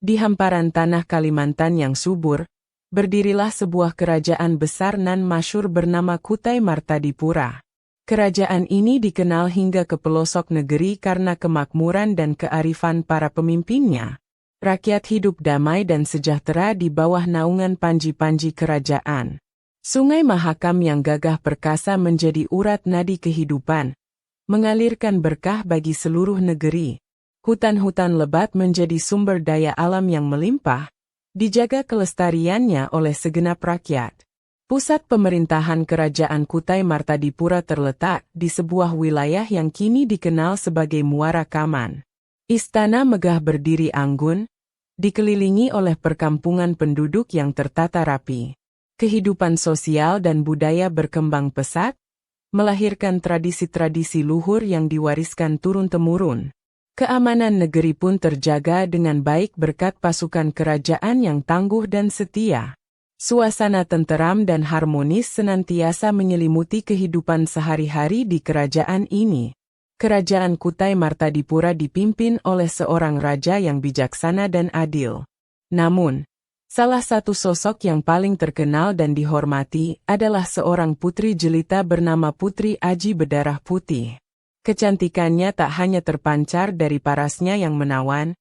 Di hamparan tanah Kalimantan yang subur, berdirilah sebuah kerajaan besar nan masyhur bernama Kutai Martadipura. Kerajaan ini dikenal hingga ke pelosok negeri karena kemakmuran dan kearifan para pemimpinnya. Rakyat hidup damai dan sejahtera di bawah naungan panji-panji kerajaan. Sungai Mahakam yang gagah perkasa menjadi urat nadi kehidupan, mengalirkan berkah bagi seluruh negeri. Hutan-hutan lebat menjadi sumber daya alam yang melimpah, dijaga kelestariannya oleh segenap rakyat. Pusat pemerintahan kerajaan Kutai Martadipura terletak di sebuah wilayah yang kini dikenal sebagai Muara Kaman. Istana megah berdiri anggun, dikelilingi oleh perkampungan penduduk yang tertata rapi. Kehidupan sosial dan budaya berkembang pesat, melahirkan tradisi-tradisi luhur yang diwariskan turun-temurun. Keamanan negeri pun terjaga dengan baik berkat pasukan kerajaan yang tangguh dan setia. Suasana tenteram dan harmonis senantiasa menyelimuti kehidupan sehari-hari di kerajaan ini. Kerajaan Kutai Martadipura dipimpin oleh seorang raja yang bijaksana dan adil. Namun, salah satu sosok yang paling terkenal dan dihormati adalah seorang putri jelita bernama Putri Aji Berdarah Putih. Kecantikannya tak hanya terpancar dari parasnya yang menawan,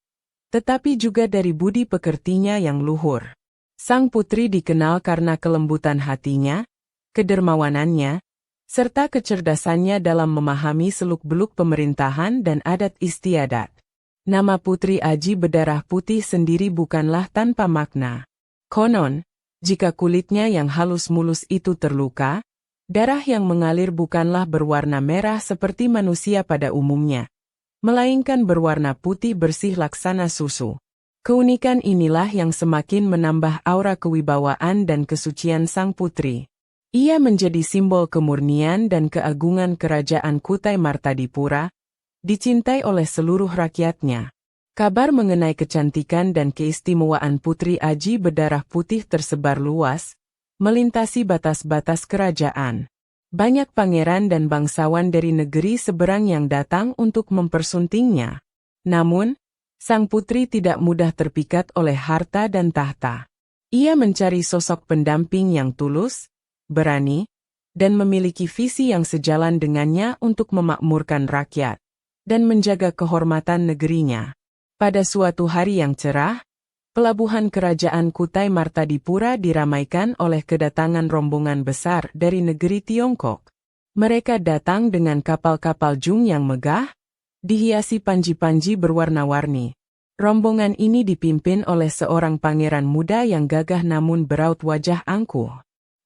tetapi juga dari budi pekertinya yang luhur. Sang putri dikenal karena kelembutan hatinya, kedermawanannya, serta kecerdasannya dalam memahami seluk-beluk pemerintahan dan adat istiadat. Nama Putri Aji Berdarah Putih sendiri bukanlah tanpa makna. Konon, jika kulitnya yang halus mulus itu terluka, darah yang mengalir bukanlah berwarna merah seperti manusia pada umumnya, melainkan berwarna putih bersih laksana susu. Keunikan inilah yang semakin menambah aura kewibawaan dan kesucian sang putri. Ia menjadi simbol kemurnian dan keagungan kerajaan Kutai Martadipura, dicintai oleh seluruh rakyatnya. Kabar mengenai kecantikan dan keistimewaan Putri Aji Berdarah Putih tersebar luas, melintasi batas-batas kerajaan. Banyak pangeran dan bangsawan dari negeri seberang yang datang untuk mempersuntingnya. Namun, sang putri tidak mudah terpikat oleh harta dan tahta. Ia mencari sosok pendamping yang tulus, berani, dan memiliki visi yang sejalan dengannya untuk memakmurkan rakyat dan menjaga kehormatan negerinya. Pada suatu hari yang cerah, pelabuhan kerajaan Kutai Martadipura diramaikan oleh kedatangan rombongan besar dari negeri Tiongkok. Mereka datang dengan kapal-kapal jung yang megah, dihiasi panji-panji berwarna-warni. Rombongan ini dipimpin oleh seorang pangeran muda yang gagah namun beraut wajah angkuh.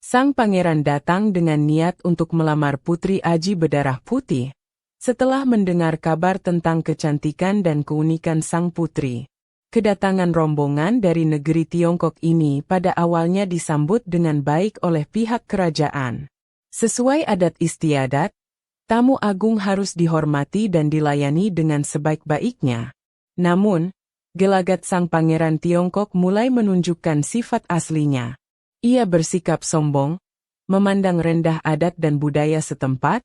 Sang pangeran datang dengan niat untuk melamar Putri Aji Berdarah Putih, setelah mendengar kabar tentang kecantikan dan keunikan sang putri. Kedatangan rombongan dari negeri Tiongkok ini pada awalnya disambut dengan baik oleh pihak kerajaan. Sesuai adat istiadat, tamu agung harus dihormati dan dilayani dengan sebaik-baiknya. Namun, gelagat sang pangeran Tiongkok mulai menunjukkan sifat aslinya. Ia bersikap sombong, memandang rendah adat dan budaya setempat,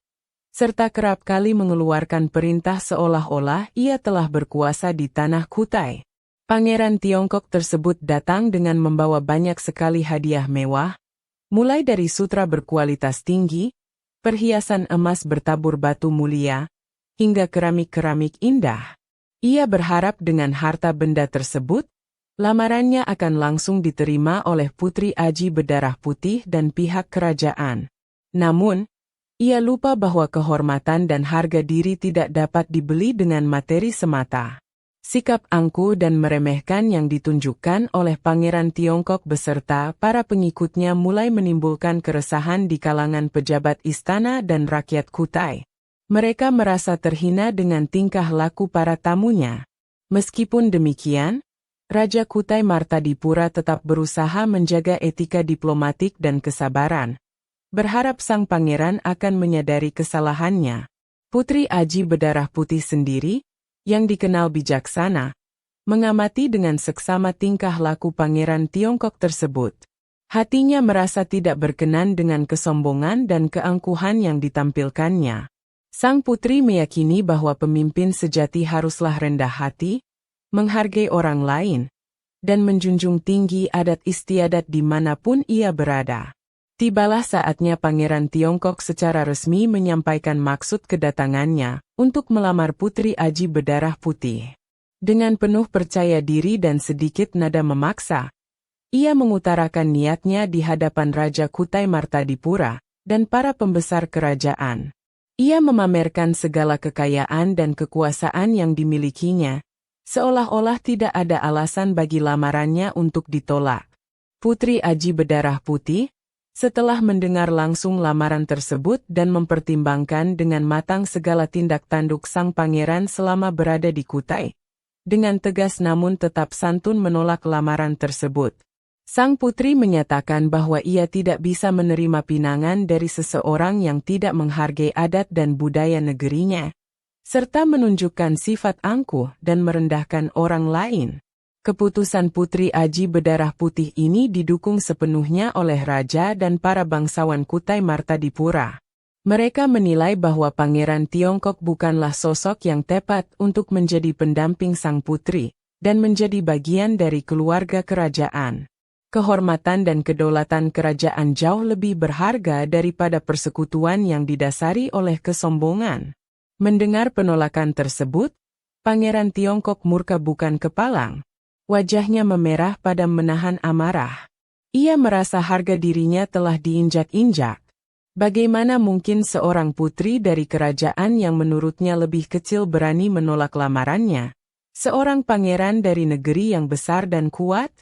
serta kerap kali mengeluarkan perintah seolah-olah ia telah berkuasa di tanah Kutai. Pangeran Tiongkok tersebut datang dengan membawa banyak sekali hadiah mewah, mulai dari sutra berkualitas tinggi, perhiasan emas bertabur batu mulia, hingga keramik-keramik indah. Ia berharap dengan harta benda tersebut, lamarannya akan langsung diterima oleh Putri Aji Berdarah Putih dan pihak kerajaan. Namun, ia lupa bahwa kehormatan dan harga diri tidak dapat dibeli dengan materi semata. Sikap angkuh dan meremehkan yang ditunjukkan oleh Pangeran Tiongkok beserta para pengikutnya mulai menimbulkan keresahan di kalangan pejabat istana dan rakyat Kutai. Mereka merasa terhina dengan tingkah laku para tamunya. Meskipun demikian, Raja Kutai Martadipura tetap berusaha menjaga etika diplomatik dan kesabaran, berharap sang pangeran akan menyadari kesalahannya. Putri Aji Berdarah Putih sendiri, yang dikenal bijaksana, mengamati dengan seksama tingkah laku pangeran Tiongkok tersebut. Hatinya merasa tidak berkenan dengan kesombongan dan keangkuhan yang ditampilkannya. Sang putri meyakini bahwa pemimpin sejati haruslah rendah hati, menghargai orang lain, dan menjunjung tinggi adat istiadat dimanapun ia berada. Tibalah saatnya Pangeran Tiongkok secara resmi menyampaikan maksud kedatangannya untuk melamar Putri Aji Berdarah Putih. Dengan penuh percaya diri dan sedikit nada memaksa, ia mengutarakan niatnya di hadapan Raja Kutai Martadipura dan para pembesar kerajaan. Ia memamerkan segala kekayaan dan kekuasaan yang dimilikinya, seolah-olah tidak ada alasan bagi lamarannya untuk ditolak. Putri Aji Berdarah Putih, setelah mendengar langsung lamaran tersebut dan mempertimbangkan dengan matang segala tindak tanduk sang pangeran selama berada di Kutai, dengan tegas namun tetap santun menolak lamaran tersebut. Sang putri menyatakan bahwa ia tidak bisa menerima pinangan dari seseorang yang tidak menghargai adat dan budaya negerinya, serta menunjukkan sifat angkuh dan merendahkan orang lain. Keputusan Putri Aji Berdarah Putih ini didukung sepenuhnya oleh raja dan para bangsawan Kutai Martadipura. Mereka menilai bahwa Pangeran Tiongkok bukanlah sosok yang tepat untuk menjadi pendamping sang putri dan menjadi bagian dari keluarga kerajaan. Kehormatan dan kedaulatan kerajaan jauh lebih berharga daripada persekutuan yang didasari oleh kesombongan. Mendengar penolakan tersebut, Pangeran Tiongkok murka bukan kepalang. Wajahnya memerah pada menahan amarah. Ia merasa harga dirinya telah diinjak-injak. Bagaimana mungkin seorang putri dari kerajaan yang menurutnya lebih kecil berani menolak lamarannya? Seorang pangeran dari negeri yang besar dan kuat?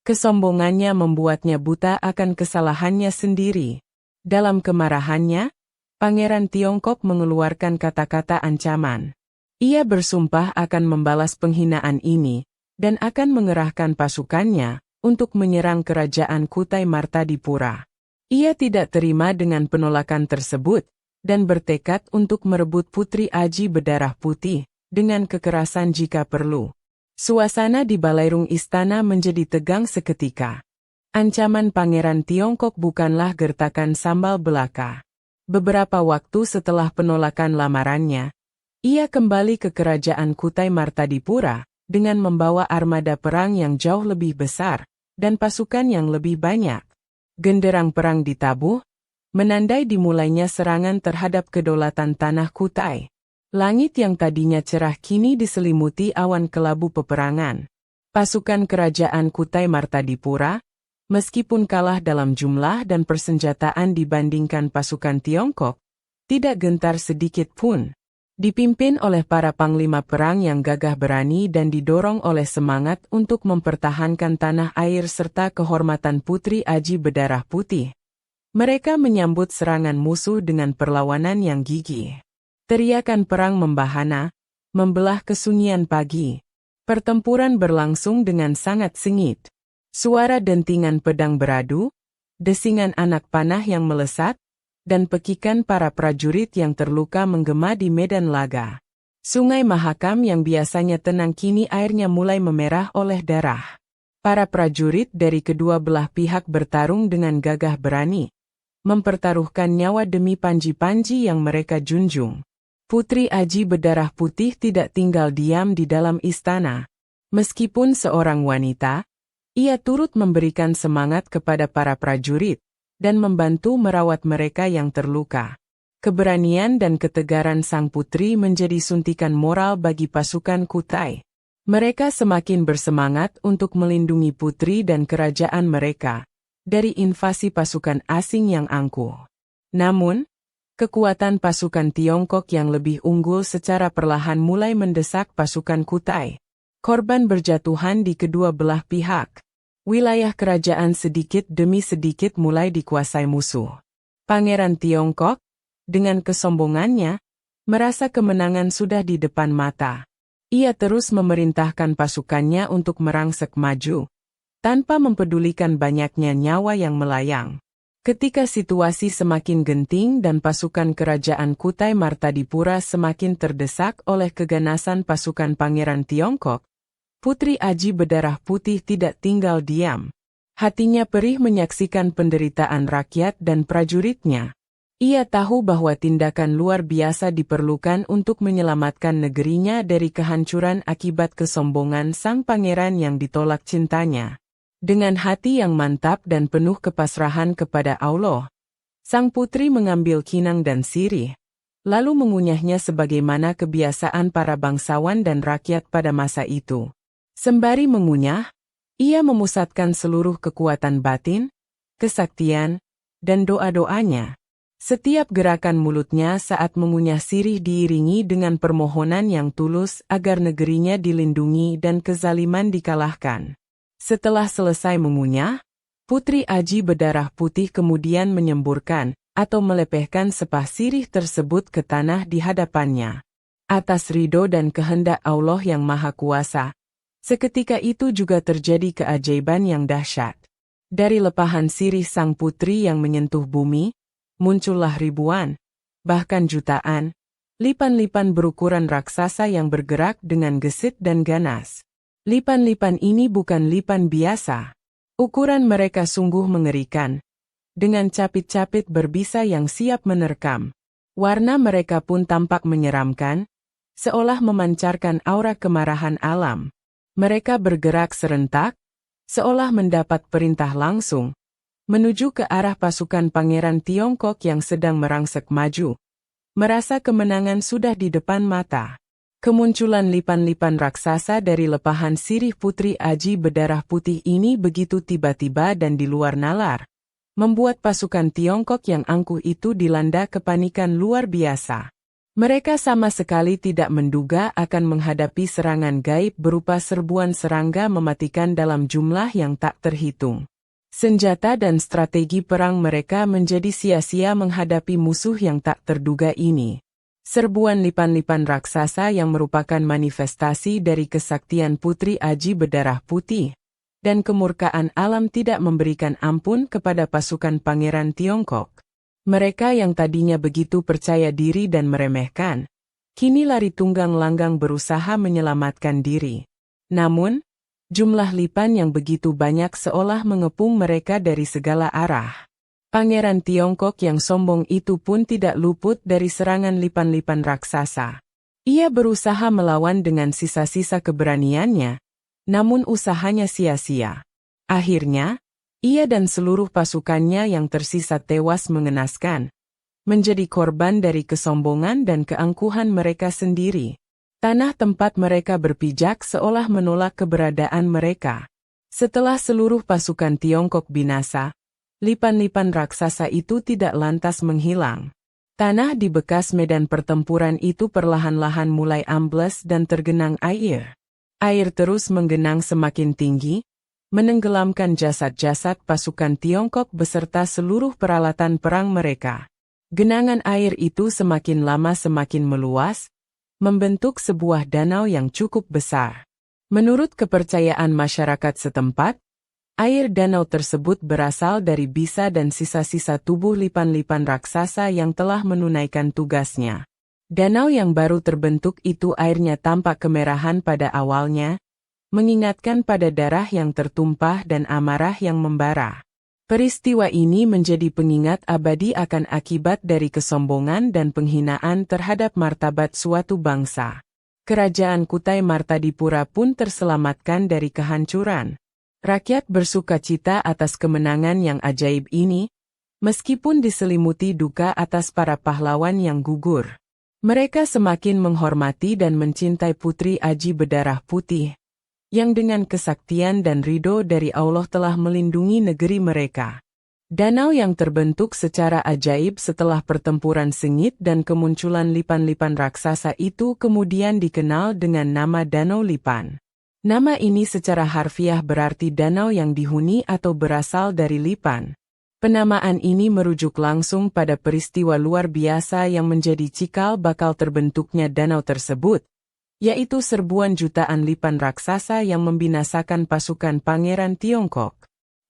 Kesombongannya membuatnya buta akan kesalahannya sendiri. Dalam kemarahannya, Pangeran Tiongkok mengeluarkan kata-kata ancaman. Ia bersumpah akan membalas penghinaan ini, dan akan mengerahkan pasukannya untuk menyerang kerajaan Kutai Martadipura. Ia tidak terima dengan penolakan tersebut, dan bertekad untuk merebut Putri Aji Berdarah Putih, dengan kekerasan jika perlu. Suasana di balairung istana menjadi tegang seketika. Ancaman Pangeran Tiongkok bukanlah gertakan sambal belaka. Beberapa waktu setelah penolakan lamarannya, ia kembali ke kerajaan Kutai Martadipura, dengan membawa armada perang yang jauh lebih besar, dan pasukan yang lebih banyak. Genderang perang ditabuh, menandai dimulainya serangan terhadap kedaulatan tanah Kutai. Langit yang tadinya cerah kini diselimuti awan kelabu peperangan. Pasukan kerajaan Kutai Martadipura, meskipun kalah dalam jumlah dan persenjataan dibandingkan pasukan Tiongkok, tidak gentar sedikit pun. Dipimpin oleh para panglima perang yang gagah berani dan didorong oleh semangat untuk mempertahankan tanah air serta kehormatan Putri Aji Berdarah Putih. Mereka menyambut serangan musuh dengan perlawanan yang gigih. Teriakan perang membahana, membelah kesunyian pagi. Pertempuran berlangsung dengan sangat sengit. Suara dentingan pedang beradu, desingan anak panah yang melesat, dan pekikan para prajurit yang terluka menggema di medan laga. Sungai Mahakam yang biasanya tenang kini airnya mulai memerah oleh darah. Para prajurit dari kedua belah pihak bertarung dengan gagah berani, mempertaruhkan nyawa demi panji-panji yang mereka junjung. Putri Aji Berdarah Putih tidak tinggal diam di dalam istana. Meskipun seorang wanita, ia turut memberikan semangat kepada para prajurit, dan membantu merawat mereka yang terluka. Keberanian dan ketegaran sang putri menjadi suntikan moral bagi pasukan Kutai. Mereka semakin bersemangat untuk melindungi putri dan kerajaan mereka dari invasi pasukan asing yang angkuh. Namun, kekuatan pasukan Tiongkok yang lebih unggul secara perlahan mulai mendesak pasukan Kutai. Korban berjatuhan di kedua belah pihak. Wilayah kerajaan sedikit demi sedikit mulai dikuasai musuh. Pangeran Tiongkok, dengan kesombongannya, merasa kemenangan sudah di depan mata. Ia terus memerintahkan pasukannya untuk merangsek maju, tanpa mempedulikan banyaknya nyawa yang melayang. Ketika situasi semakin genting dan pasukan kerajaan Kutai Martadipura semakin terdesak oleh keganasan pasukan Pangeran Tiongkok, Putri Aji Berdarah Putih tidak tinggal diam. Hatinya perih menyaksikan penderitaan rakyat dan prajuritnya. Ia tahu bahwa tindakan luar biasa diperlukan untuk menyelamatkan negerinya dari kehancuran akibat kesombongan sang pangeran yang ditolak cintanya. Dengan hati yang mantap dan penuh kepasrahan kepada Allah, sang putri mengambil kinang dan sirih, lalu mengunyahnya sebagaimana kebiasaan para bangsawan dan rakyat pada masa itu. Sembari mengunyah, ia memusatkan seluruh kekuatan batin, kesaktian, dan doa-doanya. Setiap gerakan mulutnya saat mengunyah sirih diiringi dengan permohonan yang tulus agar negerinya dilindungi dan kezaliman dikalahkan. Setelah selesai mengunyah, Putri Aji berdarah putih kemudian menyemburkan atau melepehkan sepah sirih tersebut ke tanah di hadapannya. Atas ridho dan kehendak Allah yang Maha Kuasa, seketika itu juga terjadi keajaiban yang dahsyat. Dari lepahan sirih sang putri yang menyentuh bumi, muncullah ribuan, bahkan jutaan, lipan-lipan berukuran raksasa yang bergerak dengan gesit dan ganas. Lipan-lipan ini bukan lipan biasa. Ukuran mereka sungguh mengerikan, dengan capit-capit berbisa yang siap menerkam. Warna mereka pun tampak menyeramkan, seolah memancarkan aura kemarahan alam. Mereka bergerak serentak, seolah mendapat perintah langsung, menuju ke arah pasukan Pangeran Tiongkok yang sedang merangsek maju. Merasa kemenangan sudah di depan mata. Kemunculan lipan-lipan raksasa dari lepahan sirih Putri Aji berdarah putih ini begitu tiba-tiba dan di luar nalar, membuat pasukan Tiongkok yang angkuh itu dilanda kepanikan luar biasa. Mereka sama sekali tidak menduga akan menghadapi serangan gaib berupa serbuan serangga mematikan dalam jumlah yang tak terhitung. Senjata dan strategi perang mereka menjadi sia-sia menghadapi musuh yang tak terduga ini. Serbuan lipan-lipan raksasa yang merupakan manifestasi dari kesaktian Putri Aji berdarah putih, dan kemurkaan alam tidak memberikan ampun kepada pasukan Pangeran Tiongkok. Mereka yang tadinya begitu percaya diri dan meremehkan, kini lari tunggang langgang berusaha menyelamatkan diri. Namun, jumlah lipan yang begitu banyak seolah mengepung mereka dari segala arah. Pangeran Tiongkok yang sombong itu pun tidak luput dari serangan lipan-lipan raksasa. Ia berusaha melawan dengan sisa-sisa keberaniannya, namun usahanya sia-sia. Akhirnya, ia dan seluruh pasukannya yang tersisa tewas mengenaskan, menjadi korban dari kesombongan dan keangkuhan mereka sendiri. Tanah tempat mereka berpijak seolah menolak keberadaan mereka. Setelah seluruh pasukan Tiongkok binasa, lipan-lipan raksasa itu tidak lantas menghilang. Tanah di bekas medan pertempuran itu perlahan-lahan mulai ambles dan tergenang air. Air terus menggenang semakin tinggi, menenggelamkan jasad-jasad pasukan Tiongkok beserta seluruh peralatan perang mereka. Genangan air itu semakin lama semakin meluas, membentuk sebuah danau yang cukup besar. Menurut kepercayaan masyarakat setempat, air danau tersebut berasal dari bisa dan sisa-sisa tubuh lipan-lipan raksasa yang telah menunaikan tugasnya. Danau yang baru terbentuk itu airnya tampak kemerahan pada awalnya, mengingatkan pada darah yang tertumpah dan amarah yang membara. Peristiwa ini menjadi pengingat abadi akan akibat dari kesombongan dan penghinaan terhadap martabat suatu bangsa. Kerajaan Kutai Martadipura pun terselamatkan dari kehancuran. Rakyat bersukacita atas kemenangan yang ajaib ini, meskipun diselimuti duka atas para pahlawan yang gugur. Mereka semakin menghormati dan mencintai Putri Aji berdarah putih, yang dengan kesaktian dan ridho dari Allah telah melindungi negeri mereka. Danau yang terbentuk secara ajaib setelah pertempuran sengit dan kemunculan lipan-lipan raksasa itu kemudian dikenal dengan nama Danau Lipan. Nama ini secara harfiah berarti danau yang dihuni atau berasal dari lipan. Penamaan ini merujuk langsung pada peristiwa luar biasa yang menjadi cikal bakal terbentuknya danau tersebut, yaitu serbuan jutaan lipan raksasa yang membinasakan pasukan Pangeran Tiongkok.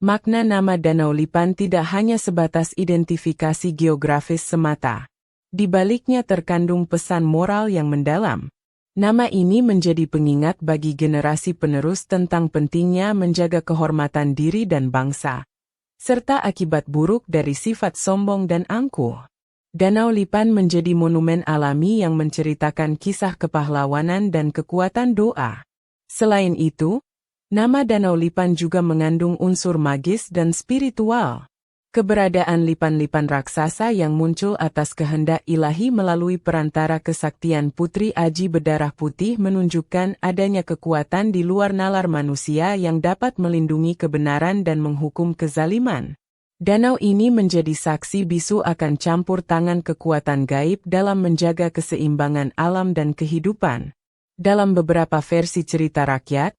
Makna nama Danau Lipan tidak hanya sebatas identifikasi geografis semata. Di baliknya terkandung pesan moral yang mendalam. Nama ini menjadi pengingat bagi generasi penerus tentang pentingnya menjaga kehormatan diri dan bangsa, serta akibat buruk dari sifat sombong dan angkuh. Danau Lipan menjadi monumen alami yang menceritakan kisah kepahlawanan dan kekuatan doa. Selain itu, nama Danau Lipan juga mengandung unsur magis dan spiritual. Keberadaan lipan-lipan raksasa yang muncul atas kehendak ilahi melalui perantara kesaktian Putri Aji berdarah putih menunjukkan adanya kekuatan di luar nalar manusia yang dapat melindungi kebenaran dan menghukum kezaliman. Danau ini menjadi saksi bisu akan campur tangan kekuatan gaib dalam menjaga keseimbangan alam dan kehidupan. Dalam beberapa versi cerita rakyat,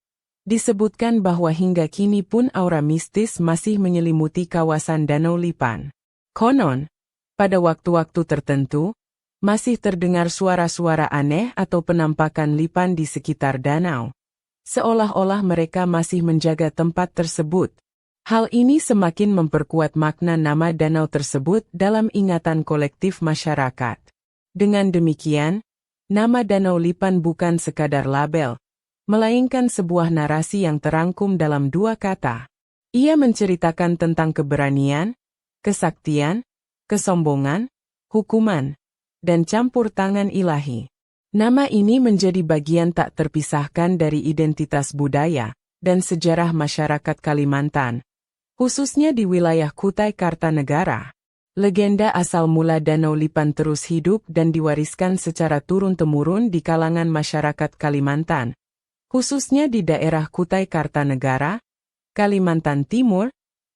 disebutkan bahwa hingga kini pun aura mistis masih menyelimuti kawasan Danau Lipan. Konon, pada waktu-waktu tertentu, masih terdengar suara-suara aneh atau penampakan lipan di sekitar danau. Seolah-olah mereka masih menjaga tempat tersebut. Hal ini semakin memperkuat makna nama danau tersebut dalam ingatan kolektif masyarakat. Dengan demikian, nama Danau Lipan bukan sekadar label, melainkan sebuah narasi yang terangkum dalam dua kata. Ia menceritakan tentang keberanian, kesaktian, kesombongan, hukuman, dan campur tangan ilahi. Nama ini menjadi bagian tak terpisahkan dari identitas budaya dan sejarah masyarakat Kalimantan, khususnya di wilayah Kutai Kartanegara. Legenda asal mula Danau Lipan terus hidup dan diwariskan secara turun-temurun di kalangan masyarakat Kalimantan, khususnya di daerah Kutai Kartanegara, Kalimantan Timur,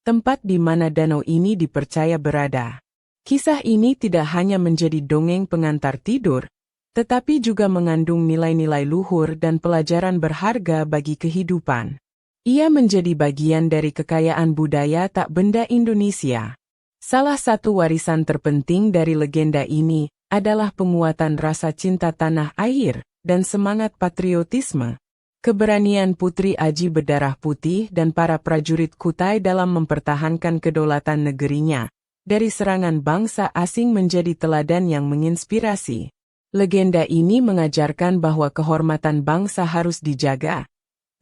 tempat di mana danau ini dipercaya berada. Kisah ini tidak hanya menjadi dongeng pengantar tidur, tetapi juga mengandung nilai-nilai luhur dan pelajaran berharga bagi kehidupan. Ia menjadi bagian dari kekayaan budaya tak benda Indonesia. Salah satu warisan terpenting dari legenda ini adalah penguatan rasa cinta tanah air dan semangat patriotisme. Keberanian Putri Aji berdarah putih dan para prajurit Kutai dalam mempertahankan kedaulatan negerinya dari serangan bangsa asing menjadi teladan yang menginspirasi. Legenda ini mengajarkan bahwa kehormatan bangsa harus dijaga,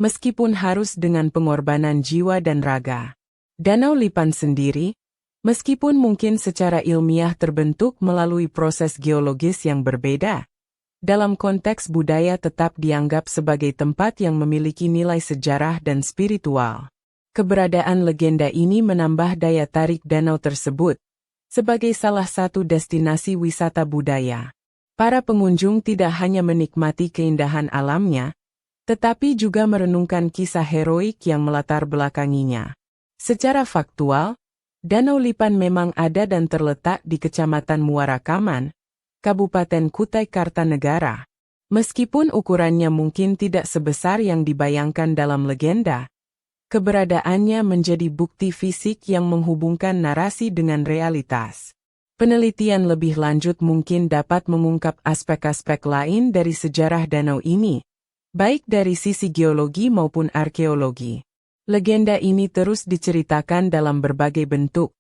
meskipun harus dengan pengorbanan jiwa dan raga. Danau Lipan sendiri, meskipun mungkin secara ilmiah terbentuk melalui proses geologis yang berbeda, dalam konteks budaya tetap dianggap sebagai tempat yang memiliki nilai sejarah dan spiritual. Keberadaan legenda ini menambah daya tarik danau tersebut sebagai salah satu destinasi wisata budaya. Para pengunjung tidak hanya menikmati keindahan alamnya, tetapi juga merenungkan kisah heroik yang melatar belakanginya. Secara faktual, Danau Lipan memang ada dan terletak di Kecamatan Muara Kaman, Kabupaten Kutai Kartanegara. Meskipun ukurannya mungkin tidak sebesar yang dibayangkan dalam legenda, keberadaannya menjadi bukti fisik yang menghubungkan narasi dengan realitas. Penelitian lebih lanjut mungkin dapat mengungkap aspek-aspek lain dari sejarah danau ini, baik dari sisi geologi maupun arkeologi. Legenda ini terus diceritakan dalam berbagai bentuk,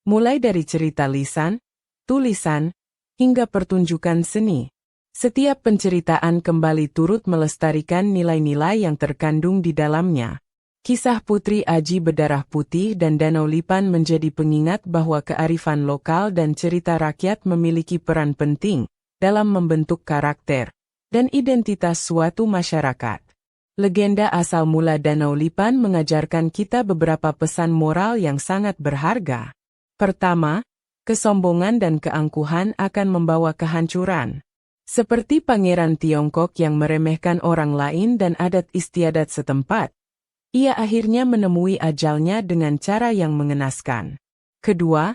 mulai dari cerita lisan, tulisan, hingga pertunjukan seni. Setiap penceritaan kembali turut melestarikan nilai-nilai yang terkandung di dalamnya. Kisah Putri Aji berdarah putih dan Danau Lipan menjadi pengingat bahwa kearifan lokal dan cerita rakyat memiliki peran penting dalam membentuk karakter dan identitas suatu masyarakat. Legenda asal mula Danau Lipan mengajarkan kita beberapa pesan moral yang sangat berharga. Pertama, kesombongan dan keangkuhan akan membawa kehancuran. Seperti Pangeran Tiongkok yang meremehkan orang lain dan adat istiadat setempat, ia akhirnya menemui ajalnya dengan cara yang mengenaskan. Kedua,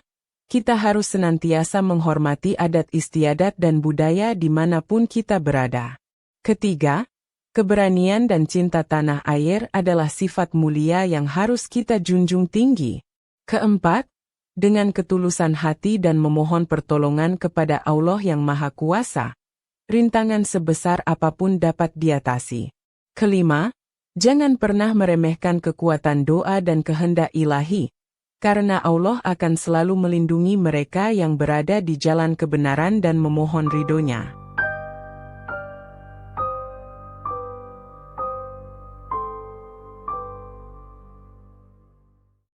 kita harus senantiasa menghormati adat istiadat dan budaya dimanapun kita berada. Ketiga, keberanian dan cinta tanah air adalah sifat mulia yang harus kita junjung tinggi. Keempat, dengan ketulusan hati dan memohon pertolongan kepada Allah yang Maha Kuasa, rintangan sebesar apapun dapat diatasi. Kelima, jangan pernah meremehkan kekuatan doa dan kehendak ilahi, karena Allah akan selalu melindungi mereka yang berada di jalan kebenaran dan memohon ridhonya.